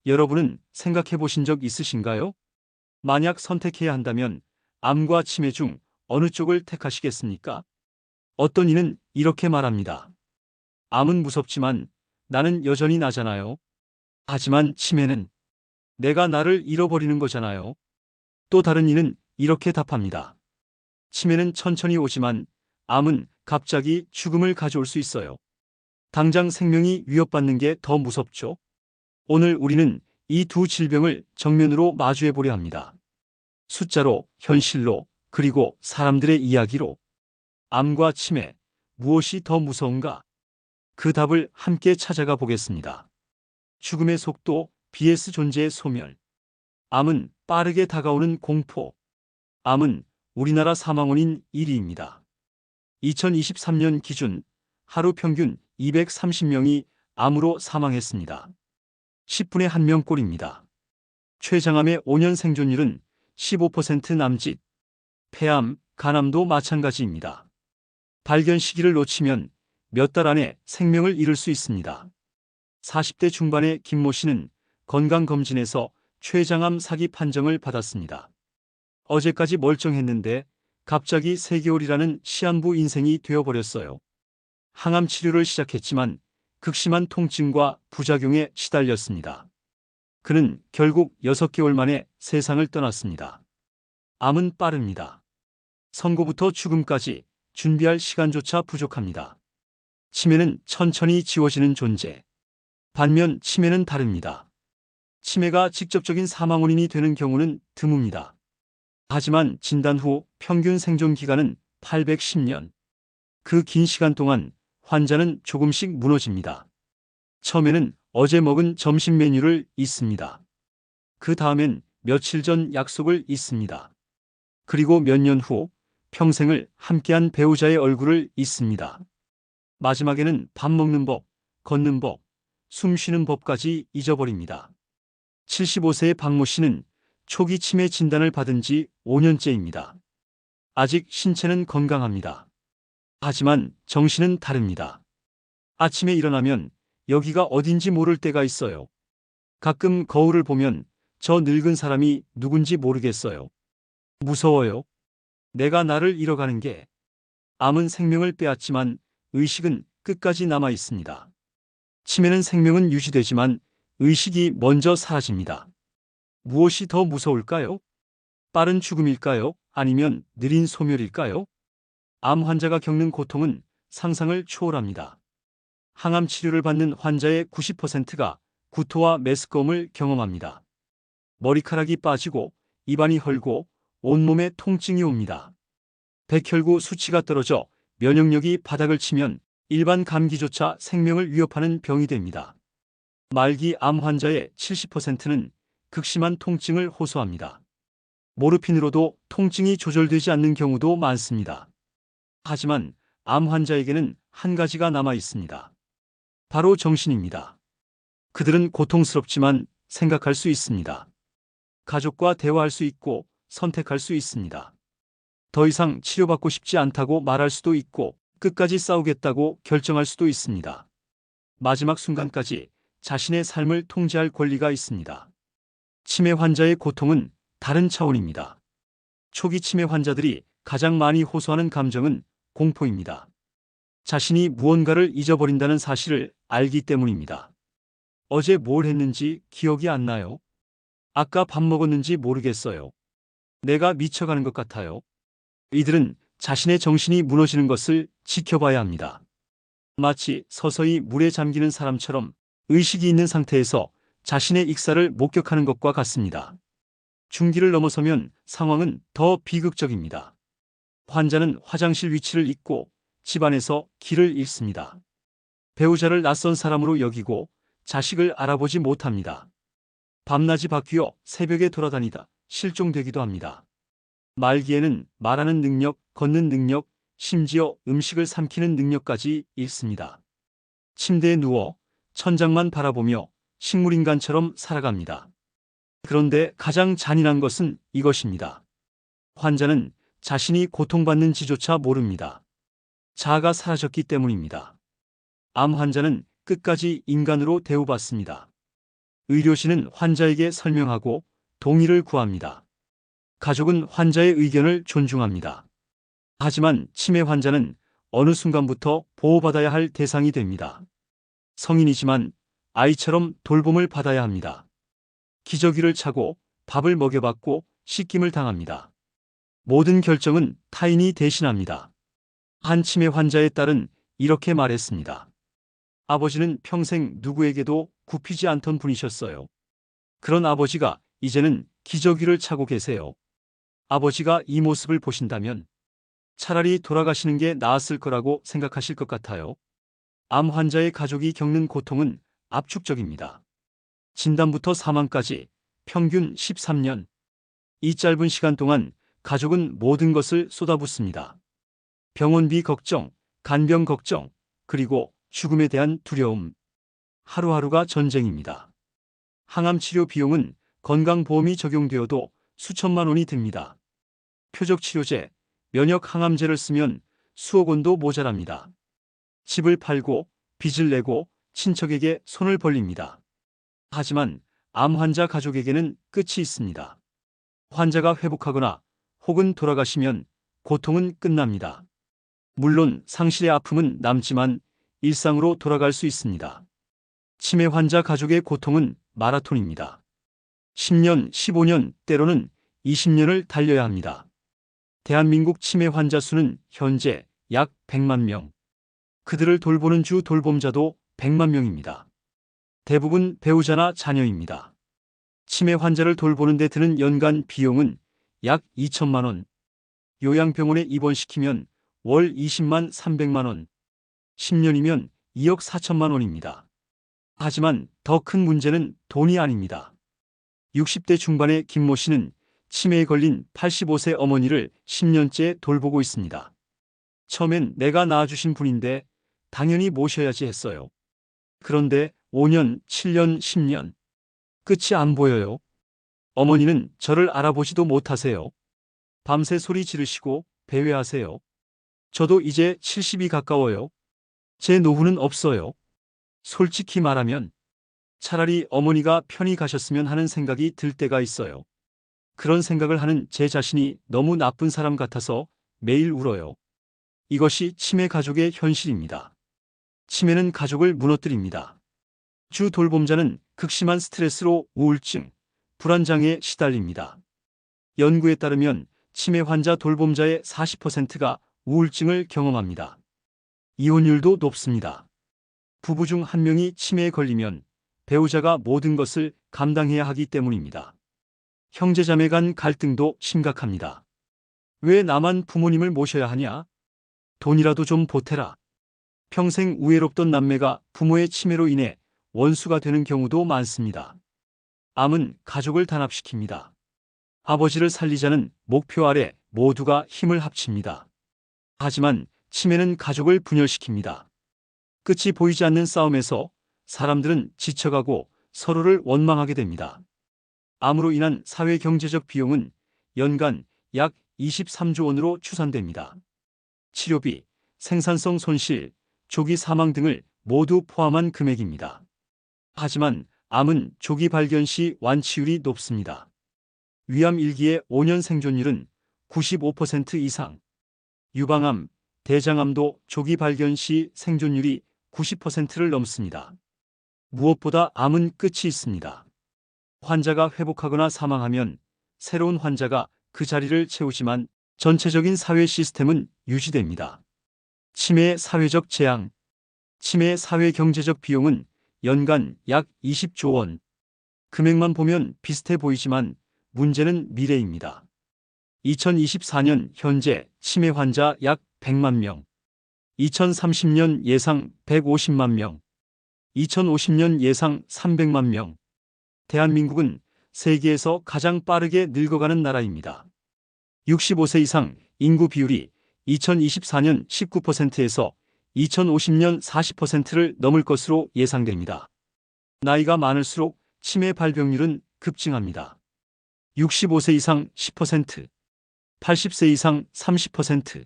여러분은 생각해 보신 적 있으신가요? 만약 선택해야 한다면 암과 치매 중 어느 쪽을 택하시겠습니까? 어떤 이는 이렇게 말합니다. 암은 무섭지만 나는 여전히 나잖아요. 하지만 치매는 내가 나를 잃어버리는 거잖아요. 또 다른 이는 이렇게 답합니다. 치매는 천천히 오지만 암은 갑자기 죽음을 가져올 수 있어요. 당장 생명이 위협받는 게 더 무섭죠. 오늘 우리는 이 두 질병을 정면으로 마주해 보려 합니다. 숫자로, 현실로, 그리고 사람들의 이야기로. 암과 치매, 무엇이 더 무서운가? 그 답을 함께 찾아가 보겠습니다. 죽음의 속도, vs 존재의 소멸. 암은 빠르게 다가오는 공포. 암은 우리나라 사망원인 1위입니다. 2023년 기준 하루 평균 230명이 암으로 사망했습니다. 10분에 1명꼴입니다. 췌장암의 5년 생존율은 15% 남짓. 폐암, 간암도 마찬가지입니다. 발견 시기를 놓치면 몇 달 안에 생명을 잃을 수 있습니다. 40대 중반의 김모 씨는 건강검진에서 췌장암 사기 판정을 받았습니다. 어제까지 멀쩡했는데 갑자기 3개월이라는 시한부 인생이 되어버렸어요. 항암 치료를 시작했지만 극심한 통증과 부작용에 시달렸습니다. 그는 결국 6개월 만에 세상을 떠났습니다. 암은 빠릅니다. 선고부터 죽음까지 준비할 시간조차 부족합니다. 치매는 천천히 지워지는 존재. 반면 치매는 다릅니다. 치매가 직접적인 사망 원인이 되는 경우는 드뭅니다. 하지만 진단 후 평균 생존 기간은 810년. 그 긴 시간 동안 환자는 조금씩 무너집니다. 처음에는 어제 먹은 점심 메뉴를 잊습니다. 그 다음엔 며칠 전 약속을 잊습니다. 그리고 몇 년 후 평생을 함께한 배우자의 얼굴을 잊습니다. 마지막에는 밥 먹는 법, 걷는 법, 숨 쉬는 법까지 잊어버립니다. 75세의 박모 씨는 초기 치매 진단을 받은 지 5년째입니다. 아직 신체는 건강합니다. 하지만 정신은 다릅니다. 아침에 일어나면 여기가 어딘지 모를 때가 있어요. 가끔 거울을 보면 저 늙은 사람이 누군지 모르겠어요. 무서워요. 내가 나를 잃어가는 게. 암은 생명을 빼앗지만 의식은 끝까지 남아 있습니다. 치매는 생명은 유지되지만 의식이 먼저 사라집니다. 무엇이 더 무서울까요? 빠른 죽음일까요? 아니면 느린 소멸일까요? 암 환자가 겪는 고통은 상상을 초월합니다. 항암 치료를 받는 환자의 90%가 구토와 메스꺼움을 경험합니다. 머리카락이 빠지고 입안이 헐고 온몸에 통증이 옵니다. 백혈구 수치가 떨어져 면역력이 바닥을 치면 일반 감기조차 생명을 위협하는 병이 됩니다. 말기 암 환자의 70%는 극심한 통증을 호소합니다. 모르핀으로도 통증이 조절되지 않는 경우도 많습니다. 하지만 암 환자에게는 한 가지가 남아 있습니다. 바로 정신입니다. 그들은 고통스럽지만 생각할 수 있습니다. 가족과 대화할 수 있고 선택할 수 있습니다. 더 이상 치료받고 싶지 않다고 말할 수도 있고 끝까지 싸우겠다고 결정할 수도 있습니다. 마지막 순간까지 자신의 삶을 통제할 권리가 있습니다. 치매 환자의 고통은 다른 차원입니다. 초기 치매 환자들이 가장 많이 호소하는 감정은 공포입니다. 자신이 무언가를 잊어버린다는 사실을 알기 때문입니다. 어제 뭘 했는지 기억이 안 나요. 아까 밥 먹었는지 모르겠어요. 내가 미쳐가는 것 같아요. 이들은 자신의 정신이 무너지는 것을 지켜봐야 합니다. 마치 서서히 물에 잠기는 사람처럼 의식이 있는 상태에서 자신의 익사를 목격하는 것과 같습니다. 중기를 넘어서면 상황은 더 비극적입니다. 환자는 화장실 위치를 잊고 집안에서 길을 잃습니다. 배우자를 낯선 사람으로 여기고 자식을 알아보지 못합니다. 밤낮이 바뀌어 새벽에 돌아다니다 실종되기도 합니다. 말기에는 말하는 능력, 걷는 능력, 심지어 음식을 삼키는 능력까지 잃습니다. 침대에 누워 천장만 바라보며 식물인간처럼 살아갑니다. 그런데 가장 잔인한 것은 이것입니다. 환자는 자신이 고통받는지조차 모릅니다. 자아가 사라졌기 때문입니다. 암 환자는 끝까지 인간으로 대우받습니다. 의료진은 환자에게 설명하고 동의를 구합니다. 가족은 환자의 의견을 존중합니다. 하지만 치매 환자는 어느 순간부터 보호받아야 할 대상이 됩니다. 성인이지만 아이처럼 돌봄을 받아야 합니다. 기저귀를 차고 밥을 먹여받고 씻김을 당합니다. 모든 결정은 타인이 대신합니다. 한 치매 환자의 딸은 이렇게 말했습니다. 아버지는 평생 누구에게도 굽히지 않던 분이셨어요. 그런 아버지가 이제는 기저귀를 차고 계세요. 아버지가 이 모습을 보신다면 차라리 돌아가시는 게 나았을 거라고 생각하실 것 같아요. 암 환자의 가족이 겪는 고통은 압축적입니다. 진단부터 사망까지 평균 13년. 이 짧은 시간 동안 가족은 모든 것을 쏟아붓습니다. 병원비 걱정, 간병 걱정, 그리고 죽음에 대한 두려움. 하루하루가 전쟁입니다. 항암 치료 비용은 건강보험이 적용되어도 수천만 원이 듭니다. 표적 치료제, 면역 항암제를 쓰면 수억 원도 모자랍니다. 집을 팔고 빚을 내고 친척에게 손을 벌립니다. 하지만 암 환자 가족에게는 끝이 있습니다. 환자가 회복하거나 혹은 돌아가시면 고통은 끝납니다. 물론 상실의 아픔은 남지만 일상으로 돌아갈 수 있습니다. 치매 환자 가족의 고통은 마라톤입니다. 10년, 15년, 때로는 20년을 달려야 합니다. 대한민국 치매 환자 수는 현재 약 100만 명. 그들을 돌보는 주 돌봄자도 100만 명입니다. 대부분 배우자나 자녀입니다. 치매 환자를 돌보는 데 드는 연간 비용은 약 2천만 원. 요양병원에 입원시키면 월 20만 300만 원. 10년이면 2억 4천만 원입니다. 하지만 더 큰 문제는 돈이 아닙니다. 60대 중반의 김모 씨는 치매에 걸린 85세 어머니를 10년째 돌보고 있습니다. 처음엔 내가 낳아주신 분인데 당연히 모셔야지 했어요. 그런데 5년, 7년, 10년. 끝이 안 보여요. 어머니는 저를 알아보지도 못하세요. 밤새 소리 지르시고 배회하세요. 저도 이제 70이 가까워요. 제 노후는 없어요. 솔직히 말하면 차라리 어머니가 편히 가셨으면 하는 생각이 들 때가 있어요. 그런 생각을 하는 제 자신이 너무 나쁜 사람 같아서 매일 울어요. 이것이 치매 가족의 현실입니다. 치매는 가족을 무너뜨립니다. 주 돌봄자는 극심한 스트레스로 우울증, 불안장애에 시달립니다. 연구에 따르면 치매 환자 돌봄자의 40%가 우울증을 경험합니다. 이혼율도 높습니다. 부부 중 한 명이 치매에 걸리면 배우자가 모든 것을 감당해야 하기 때문입니다. 형제자매 간 갈등도 심각합니다. 왜 나만 부모님을 모셔야 하냐? 돈이라도 좀 보태라. 평생 우애롭던 남매가 부모의 치매로 인해 원수가 되는 경우도 많습니다. 암은 가족을 단합시킵니다. 아버지를 살리자는 목표 아래 모두가 힘을 합칩니다. 하지만 치매는 가족을 분열시킵니다. 끝이 보이지 않는 싸움에서 사람들은 지쳐가고 서로를 원망하게 됩니다. 암으로 인한 사회경제적 비용은 연간 약 23조 원으로 추산됩니다. 치료비, 생산성 손실, 조기 사망 등을 모두 포함한 금액입니다. 하지만 암은 조기 발견 시 완치율이 높습니다. 위암 1기의 5년 생존율은 95% 이상, 유방암, 대장암도 조기 발견 시 생존율이 90%를 넘습니다. 무엇보다 암은 끝이 있습니다. 환자가 회복하거나 사망하면 새로운 환자가 그 자리를 채우지만 전체적인 사회 시스템은 유지됩니다. 치매의 사회적 재앙. 치매의 사회경제적 비용은 연간 약 20조 원. 금액만 보면 비슷해 보이지만 문제는 미래입니다. 2024년 현재 치매 환자 약 100만 명. 2030년 예상 150만 명. 2050년 예상 300만 명. 대한민국은 세계에서 가장 빠르게 늙어가는 나라입니다. 65세 이상 인구 비율이 2024년 19%에서 2050년 40%를 넘을 것으로 예상됩니다. 나이가 많을수록 치매 발병률은 급증합니다. 65세 이상 10%, 80세 이상 30%,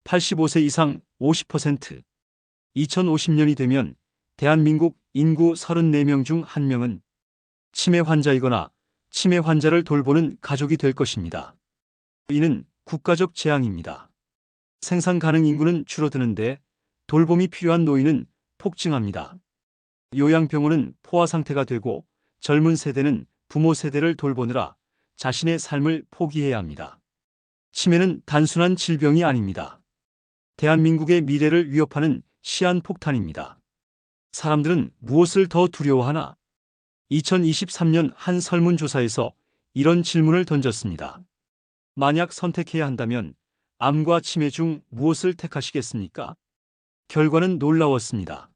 85세 이상 50%. 2050년이 되면 대한민국 인구 34명 중 1명은 치매 환자이거나 치매 환자를 돌보는 가족이 될 것입니다. 이는 국가적 재앙입니다. 생산 가능 인구는 줄어드는데 돌봄이 필요한 노인은 폭증합니다. 요양병원은 포화 상태가 되고 젊은 세대는 부모 세대를 돌보느라 자신의 삶을 포기해야 합니다. 치매는 단순한 질병이 아닙니다. 대한민국의 미래를 위협하는 시한폭탄입니다. 사람들은 무엇을 더 두려워하나? 2023년 한 설문조사에서 이런 질문을 던졌습니다. 만약 선택해야 한다면 암과 치매 중 무엇을 택하시겠습니까? 결과는 놀라웠습니다.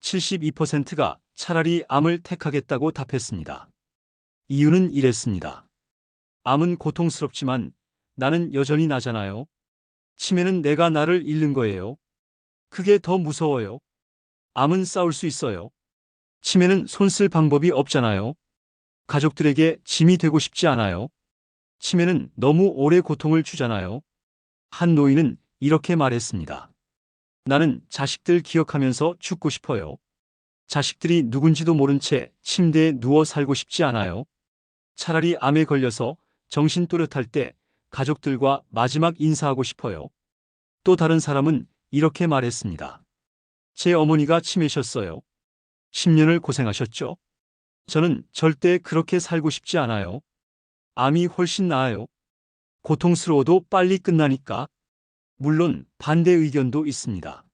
72%가 차라리 암을 택하겠다고 답했습니다. 이유는 이랬습니다. 암은 고통스럽지만 나는 여전히 나잖아요. 치매는 내가 나를 잃는 거예요. 그게 더 무서워요. 암은 싸울 수 있어요. 치매는 손 쓸 방법이 없잖아요. 가족들에게 짐이 되고 싶지 않아요. 치매는 너무 오래 고통을 주잖아요. 한 노인은 이렇게 말했습니다. 나는 자식들 기억하면서 죽고 싶어요. 자식들이 누군지도 모른 채 침대에 누워 살고 싶지 않아요. 차라리 암에 걸려서 정신 또렷할 때 가족들과 마지막 인사하고 싶어요. 또 다른 사람은 이렇게 말했습니다. 제 어머니가 치매셨어요. 10년을 고생하셨죠? 저는 절대 그렇게 살고 싶지 않아요. 암이 훨씬 나아요. 고통스러워도 빨리 끝나니까. 물론 반대 의견도 있습니다.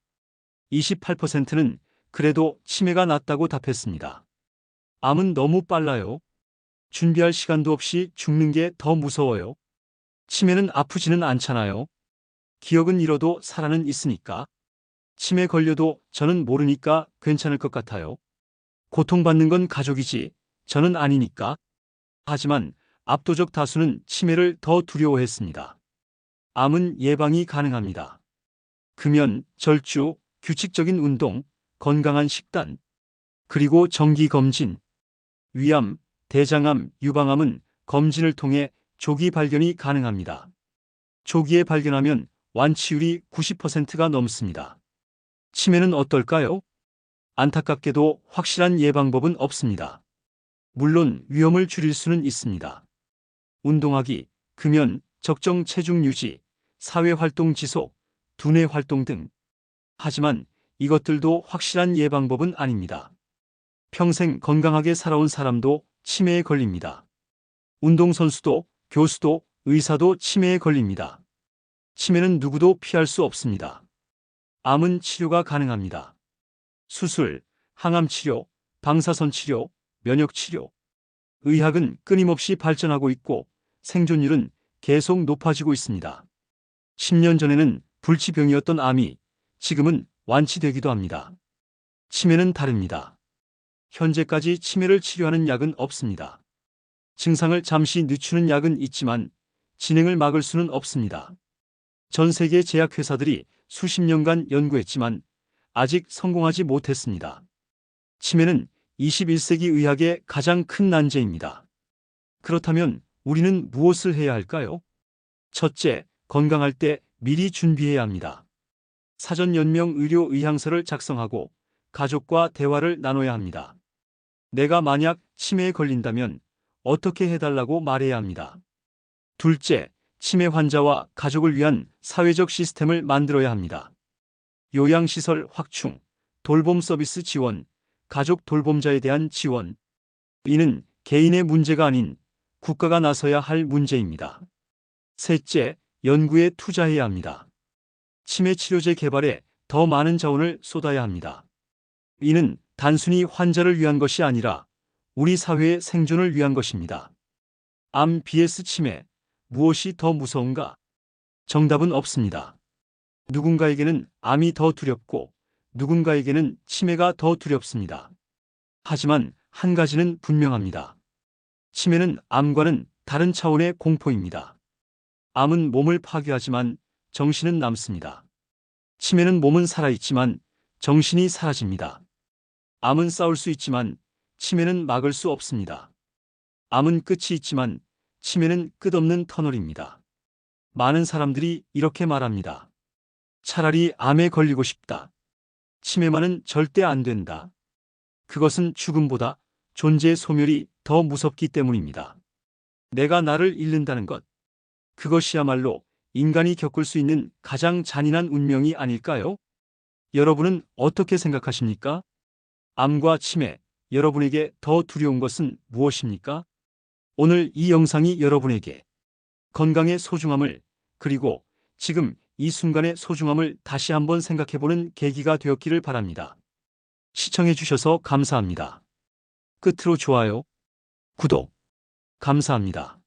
28%는 그래도 치매가 낫다고 답했습니다. 암은 너무 빨라요. 준비할 시간도 없이 죽는 게 더 무서워요. 치매는 아프지는 않잖아요. 기억은 잃어도 살아는 있으니까. 치매 걸려도 저는 모르니까 괜찮을 것 같아요. 고통받는 건 가족이지 저는 아니니까. 하지만 압도적 다수는 치매를 더 두려워했습니다. 암은 예방이 가능합니다. 금연, 절주, 규칙적인 운동, 건강한 식단, 그리고 정기검진. 위암, 대장암, 유방암은 검진을 통해 조기 발견이 가능합니다. 조기에 발견하면 완치율이 90%가 넘습니다. 치매는 어떨까요? 안타깝게도 확실한 예방법은 없습니다. 물론 위험을 줄일 수는 있습니다. 운동하기, 금연, 적정 체중 유지, 사회활동 지속, 두뇌 활동 등. 하지만 이것들도 확실한 예방법은 아닙니다. 평생 건강하게 살아온 사람도 치매에 걸립니다. 운동선수도, 교수도, 의사도 치매에 걸립니다. 치매는 누구도 피할 수 없습니다. 암은 치료가 가능합니다. 수술, 항암치료, 방사선치료, 면역치료. 의학은 끊임없이 발전하고 있고 생존율은 계속 높아지고 있습니다. 10년 전에는 불치병이었던 암이 지금은 완치되기도 합니다. 치매는 다릅니다. 현재까지 치매를 치료하는 약은 없습니다. 증상을 잠시 늦추는 약은 있지만 진행을 막을 수는 없습니다. 전 세계 제약회사들이 수십 년간 연구했지만 아직 성공하지 못했습니다. 치매는 21세기 의학의 가장 큰 난제입니다. 그렇다면 우리는 무엇을 해야 할까요? 첫째, 건강할 때 미리 준비해야 합니다. 사전 연명 의료 의향서를 작성하고 가족과 대화를 나눠야 합니다. 내가 만약 치매에 걸린다면 어떻게 해달라고 말해야 합니다. 둘째, 치매 환자와 가족을 위한 사회적 시스템을 만들어야 합니다. 요양시설 확충, 돌봄 서비스 지원, 가족 돌봄자에 대한 지원. 이는 개인의 문제가 아닌 국가가 나서야 할 문제입니다. 셋째, 연구에 투자해야 합니다. 치매 치료제 개발에 더 많은 자원을 쏟아야 합니다. 이는 단순히 환자를 위한 것이 아니라 우리 사회의 생존을 위한 것입니다. 암 vs 치매, 무엇이 더 무서운가? 정답은 없습니다. 누군가에게는 암이 더 두렵고 누군가에게는 치매가 더 두렵습니다. 하지만 한 가지는 분명합니다. 치매는 암과는 다른 차원의 공포입니다. 암은 몸을 파괴하지만 정신은 남습니다. 치매는 몸은 살아있지만 정신이 사라집니다. 암은 싸울 수 있지만 치매는 막을 수 없습니다. 암은 끝이 있지만 치매는 끝없는 터널입니다. 많은 사람들이 이렇게 말합니다. 차라리 암에 걸리고 싶다. 치매만은 절대 안 된다. 그것은 죽음보다 존재의 소멸이 더 무섭기 때문입니다. 내가 나를 잃는다는 것. 그것이야말로 인간이 겪을 수 있는 가장 잔인한 운명이 아닐까요? 여러분은 어떻게 생각하십니까? 암과 치매, 여러분에게 더 두려운 것은 무엇입니까? 오늘 이 영상이 여러분에게 건강의 소중함을, 그리고 지금 이 순간의 소중함을 다시 한번 생각해보는 계기가 되었기를 바랍니다. 시청해주셔서 감사합니다. 끝으로 좋아요, 구독, 감사합니다.